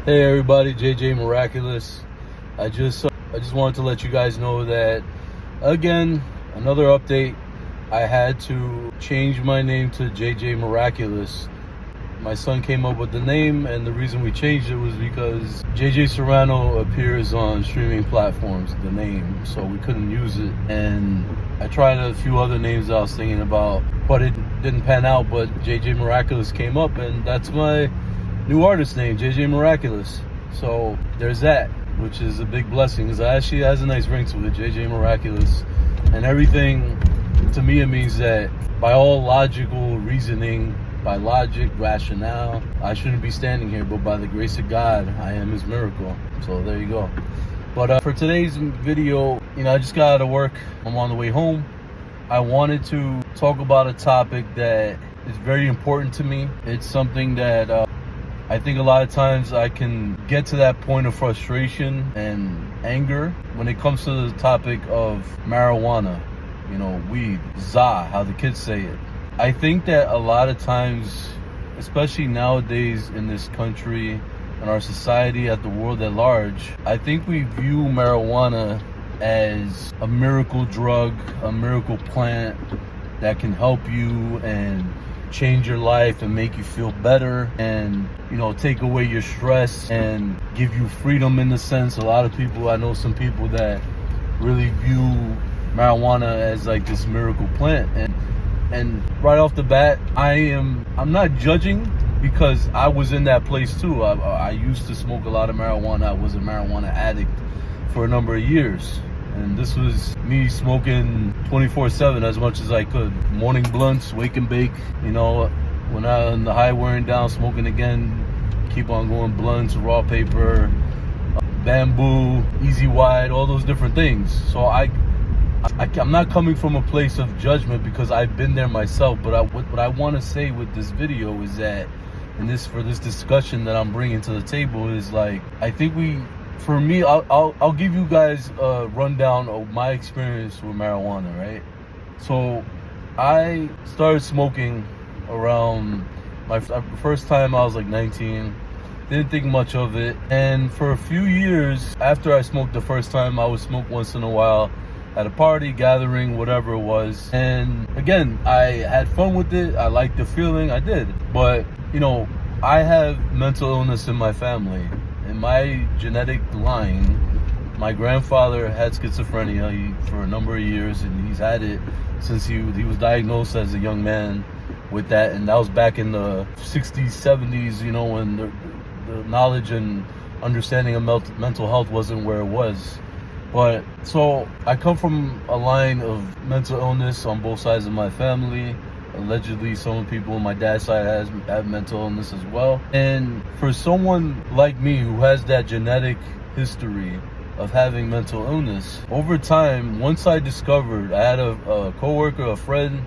Hey everybody, JJ Miraculous. I just wanted to let you guys know that again, another update. I had to change my name to JJ Miraculous. My son came up with the name, and the reason we changed it was because JJ Serrano appears on streaming platforms, the name, so we couldn't use it. And I tried a few other names I was thinking about, but it didn't pan out. But JJ Miraculous came up, and that's my new artist name, JJ Miraculous. So there's that, which is a big blessing, because it actually has a nice ring to it, JJ Miraculous. And everything, to me, it means that by all logical reasoning, by logic, rationale, I shouldn't be standing here, but by the grace of God, I am his miracle. So there you go. But for today's video, I just got out of work. I'm on the way home. I wanted to talk about a topic that is very important to me. It's something that I think a lot of times I can get to that point of frustration and anger when it comes to the topic of marijuana, weed, za, how the kids say it. I think that a lot of times, especially nowadays in this country, in our society, at the world at large, I think we view marijuana as a miracle drug, a miracle plant that can help you and change your life and make you feel better and take away your stress and give you freedom. In the sense, a lot of people, I know some people that really view marijuana as like this miracle plant, and right off the bat, I'm not judging, because I was in that place too. I used to smoke a lot of marijuana. I was a marijuana addict for a number of years. And this was me smoking 24/7 as much as I could. Morning blunts, wake and bake. When I on the high wearing down, smoking again, keep on going, blunts, raw paper, bamboo, easy wide, all those different things. So I'm not coming from a place of judgment, because I've been there myself. But what I want to say with this video is that, for this discussion that I'm bringing to the table, is like, I think for me, I'll give you guys a rundown of my experience with marijuana, right? So I started smoking around my first time. I was like 19. Didn't think much of it. And for a few years after I smoked the first time, I would smoke once in a while at a party, gathering, whatever it was. And again, I had fun with it. I liked the feeling. I did. But, I have mental illness in my family. In my genetic line, my grandfather had schizophrenia for a number of years, and he's had it since he was diagnosed as a young man with that. And that was back in the 60s, 70s, when the knowledge and understanding of mental health wasn't where it was. But so I come from a line of mental illness on both sides of my family. Allegedly, some people on my dad's side have mental illness as well. And for someone like me who has that genetic history of having mental illness, over time, once I discovered, I had a coworker, a friend,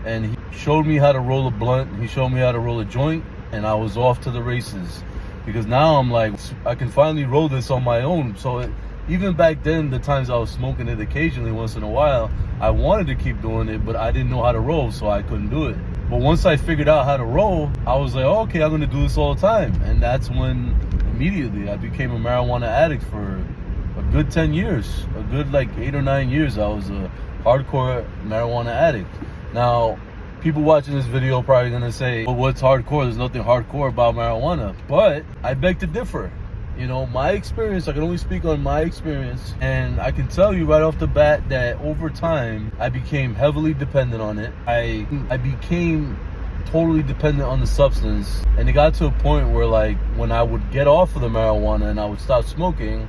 and he showed me how to roll a blunt. He showed me how to roll a joint, and I was off to the races. Because now I'm like, I can finally roll this on my own. So even back then, the times I was smoking it occasionally, once in a while, I wanted to keep doing it, but I didn't know how to roll, so I couldn't do it. But once I figured out how to roll, I was like, oh, okay, I'm gonna do this all the time. And that's when immediately I became a marijuana addict for a good 10 years. A good 8 or 9 years, I was a hardcore marijuana addict. Now, people watching this video are probably gonna say, well, what's hardcore? There's nothing hardcore about marijuana. But I beg to differ. My experience, I can only speak on my experience, and I can tell you right off the bat that over time, I became heavily dependent on it. I became totally dependent on the substance, and it got to a point where, when I would get off of the marijuana and I would stop smoking,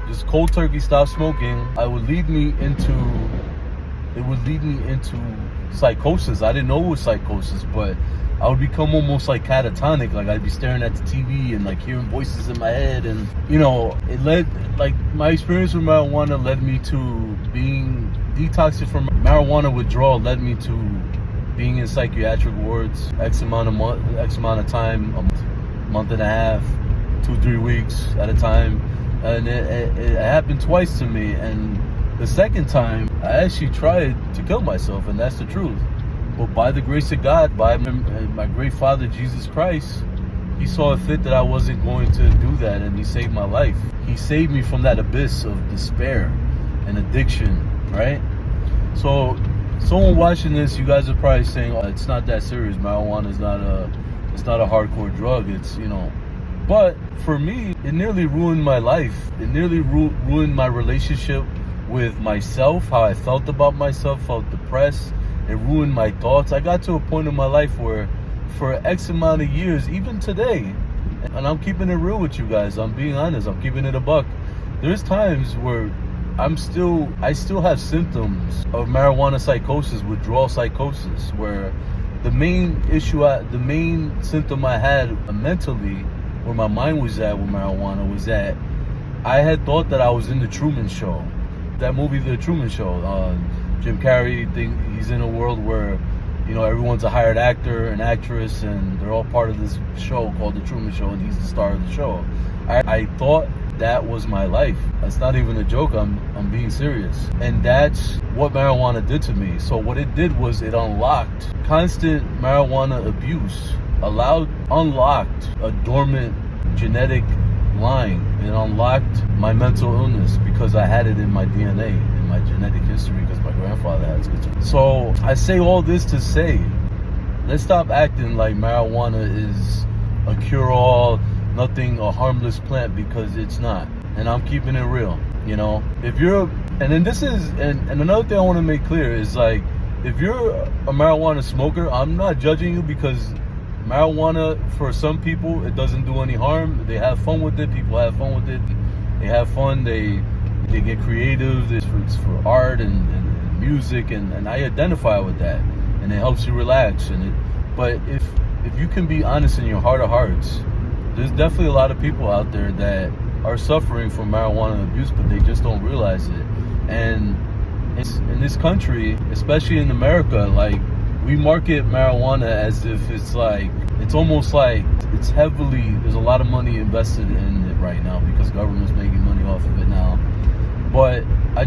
just cold turkey stop smoking, it would lead me into psychosis. I didn't know it was psychosis, but I would become almost catatonic. I'd be staring at the TV and hearing voices in my head. And, it led, my experience with marijuana led me to being detoxed from marijuana withdrawal, led me to being in psychiatric wards X amount of time, a month and a half, 2-3 weeks at a time. And it happened twice to me. And the second time, I actually tried to kill myself, and that's the truth. But by the grace of God, by my great Father, Jesus Christ, he saw it fit that I wasn't going to do that, and he saved my life. He saved me from that abyss of despair and addiction, right? So someone watching this, you guys are probably saying, oh, it's not that serious. Marijuana is not a hardcore drug. It's, but for me, it nearly ruined my life. It nearly ruined my relationship with myself, how I felt about myself, felt depressed. It ruined my thoughts. I got to a point in my life where for X amount of years, even today, and I'm keeping it real with you guys, I'm being honest, I'm keeping it a buck. There's times where I still have symptoms of marijuana psychosis, withdrawal psychosis, where the main symptom I had mentally, where my mind was at with marijuana, was that I had thought that I was in the Truman Show. That movie, The Truman Show, Jim Carrey, he's in a world where, everyone's a hired actor and actress, and they're all part of this show called The Truman Show, and he's the star of the show. I thought that was my life. That's not even a joke. I'm being serious. And that's what marijuana did to me. So what it did was it unlocked constant marijuana abuse, unlocked a dormant genetic line. It unlocked my mental illness because I had it in my DNA, in my genetic history, because my grandfather had schizophrenia. So I say all this to say, let's stop acting like marijuana is a cure-all, nothing, a harmless plant, because it's not. And I'm keeping it real. If you're, and another thing I want to make clear is, like, if you're a marijuana smoker, I'm not judging you, because marijuana, for some people, it doesn't do any harm. They have fun with it. People have fun with it. They have fun. They get creative. It's for art and music, and I identify with that, and it helps you relax. But if you can be honest in your heart of hearts, there's definitely a lot of people out there that are suffering from marijuana abuse, but they just don't realize it. And in this country, especially in America, like, we market marijuana as if it's almost like it's heavily, there's a lot of money invested in it right now because government's making money off of it now. But I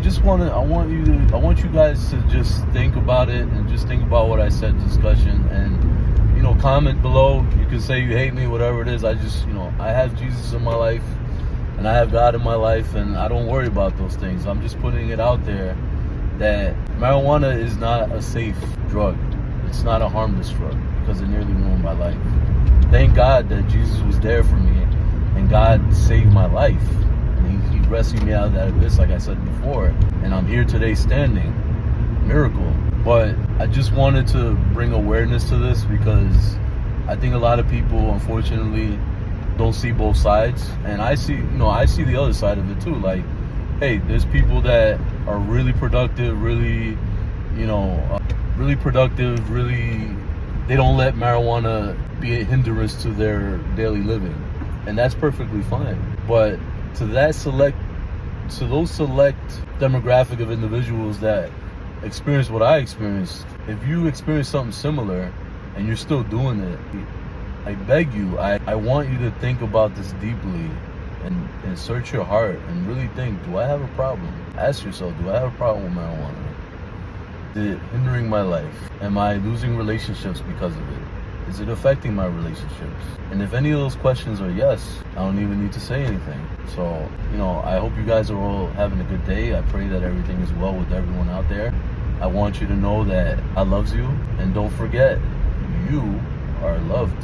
want you guys to just think about it, and just think about what I said in discussion, and comment below. You can say you hate me, whatever it is. I have Jesus in my life, and I have God in my life, and I don't worry about those things. I'm just putting it out there that marijuana is not a safe drug. It's not a harmless drug, because it nearly ruined my life. Thank God that Jesus was there for me, and God saved my life, and he rescued me out of that abyss, like I said before, and I'm here today standing. Miracle. But I just wanted to bring awareness to this, because I think a lot of people, unfortunately, don't see both sides, and I see the other side of it too. Like, hey, there's people that are really productive, really productive, they don't let marijuana be a hindrance to their daily living, and that's perfectly fine. But to those select demographic of individuals that experience what I experienced, if you experience something similar and you're still doing it, I beg you, I want you to think about this deeply, and search your heart and really think, do I have a problem? Ask yourself, do I have a problem with marijuana? Is it hindering my life? Am I losing relationships because of it? Is it affecting my relationships? And if any of those questions are yes, I don't even need to say anything. So, I hope you guys are all having a good day. I pray that everything is well with everyone out there. I want you to know that I love you, and don't forget, you are loved.